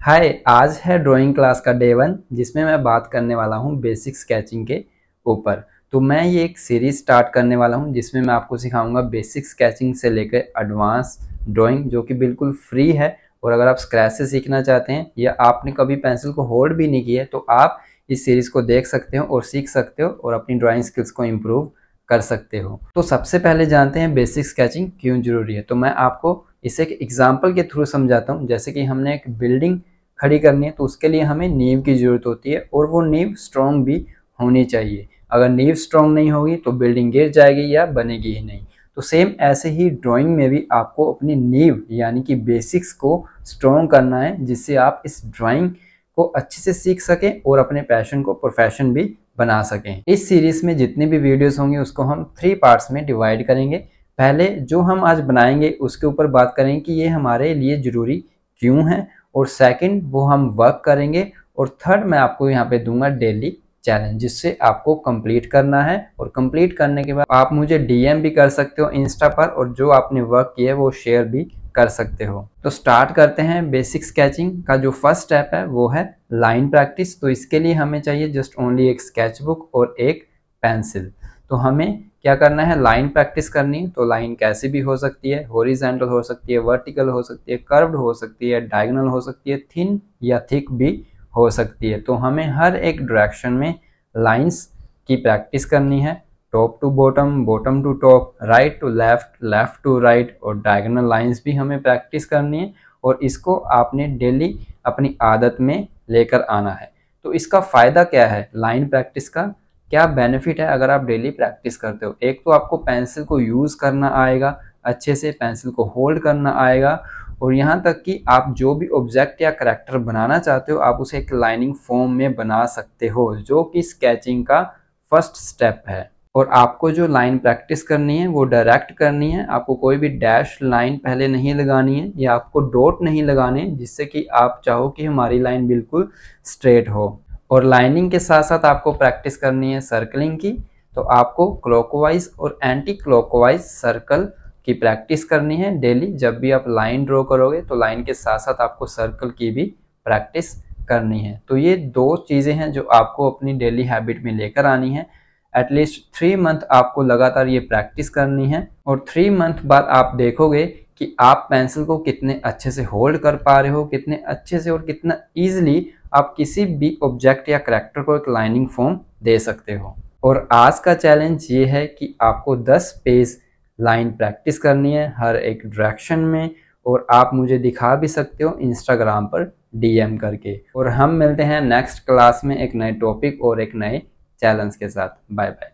हाय, आज है drawing class का डे 1 जिसमें मैं बात करने वाला हूँ बेसिक स्केचिंग के ऊपर। तो मैं ये एक सीरीज स्टार्ट करने वाला हूँ जिसमें मैं आपको सिखाऊंगा बेसिक स्केचिंग से लेकर एडवांस ड्राइंग, जो कि बिल्कुल फ्री है। और अगर आप स्क्रैच से सीखना चाहते हैं या आपने कभी पेंसिल को होल्ड भी नहीं किया है तो आप इस सीरीज को देख सकते हो और सीख सकते हो और अपनी ड्राइंग स्किल्स को इम्प्रूव कर सकते हो। तो सबसे पहले जानते हैं बेसिक स्केचिंग क्यों जरूरी है। तो मैं आपको इसे एक एग्जाम्पल के थ्रू समझाता हूँ। जैसे कि हमने एक बिल्डिंग खड़ी करनी है तो उसके लिए हमें नींव की ज़रूरत होती है और वो नींव स्ट्रॉन्ग भी होनी चाहिए। अगर नींव स्ट्रॉन्ग नहीं होगी तो बिल्डिंग गिर जाएगी या बनेगी ही नहीं। तो सेम ऐसे ही ड्राइंग में भी आपको अपनी नींव यानी कि बेसिक्स को स्ट्रॉन्ग करना है, जिससे आप इस ड्राइंग को अच्छे से सीख सकें और अपने पैशन को प्रोफेशन भी बना सकें। इस सीरीज में जितने भी वीडियोस होंगे उसको हम 3 पार्ट्स में डिवाइड करेंगे। पहले जो हम आज बनाएंगे उसके ऊपर बात करेंगे कि ये हमारे लिए ज़रूरी क्यों है, और सेकंड वो हम वर्क करेंगे, और थर्ड मैं आपको यहाँ पे दूंगा डेली चैलेंज जिससे आपको कंप्लीट करना है। और कंप्लीट करने के बाद आप मुझे डीएम भी कर सकते हो इंस्टा पर, और जो आपने वर्क किया है वो शेयर भी कर सकते हो। तो स्टार्ट करते हैं। बेसिक स्केचिंग का जो फर्स्ट स्टेप है वो है लाइन प्रैक्टिस। तो इसके लिए हमें चाहिए जस्ट ओनली एक स्केच बुक और एक पेंसिल। तो हमें क्या करना है, लाइन प्रैक्टिस करनी है। तो लाइन कैसी भी हो सकती है, हॉरिजॉन्टल हो सकती है, वर्टिकल हो सकती है, कर्व्ड हो सकती है, डायगोनल हो सकती है, थिन या थिक भी हो सकती है। तो हमें हर एक डायरेक्शन में लाइंस की प्रैक्टिस करनी है, top to bottom, bottom to top, right to left, left to right, और डायगोनल लाइंस भी हमें प्रैक्टिस करनी है। और इसको आपने डेली अपनी आदत में लेकर आना है। तो इसका फ़ायदा क्या है, लाइन प्रैक्टिस का क्या बेनिफिट है अगर आप डेली प्रैक्टिस करते हो। एक तो आपको पेंसिल को यूज़ करना आएगा, अच्छे से पेंसिल को होल्ड करना आएगा, और यहाँ तक कि आप जो भी ऑब्जेक्ट या करैक्टर बनाना चाहते हो आप उसे एक लाइनिंग फॉर्म में बना सकते हो, जो कि स्केचिंग का फर्स्ट स्टेप है। और आपको जो लाइन प्रैक्टिस करनी है वो डायरेक्ट करनी है। आपको कोई भी डैश लाइन पहले नहीं लगानी है या आपको डॉट नहीं लगाने, जिससे कि आप चाहो कि हमारी लाइन बिल्कुल स्ट्रेट हो। और लाइनिंग के साथ साथ आपको प्रैक्टिस करनी है सर्कलिंग की। तो आपको क्लॉकवाइज और एंटी क्लॉकवाइज सर्कल की प्रैक्टिस करनी है डेली। जब भी आप लाइन ड्रॉ करोगे तो लाइन के साथ साथ आपको सर्कल की भी प्रैक्टिस करनी है। तो ये 2 चीज़ें हैं जो आपको अपनी डेली हैबिट में लेकर आनी है। एटलीस्ट 3 मंथ आपको लगातार ये प्रैक्टिस करनी है, और 3 मंथ बाद आप देखोगे कि आप पेंसिल को कितने अच्छे से होल्ड कर पा रहे हो, कितने अच्छे से और कितना ईजिली आप किसी भी ऑब्जेक्ट या करैक्टर को एक लाइनिंग फॉर्म दे सकते हो। और आज का चैलेंज ये है कि आपको 10 पेज लाइन प्रैक्टिस करनी है हर एक डायरेक्शन में, और आप मुझे दिखा भी सकते हो इंस्टाग्राम पर डीएम करके। और हम मिलते हैं नेक्स्ट क्लास में एक नए टॉपिक और एक नए चैलेंज के साथ। Bye bye.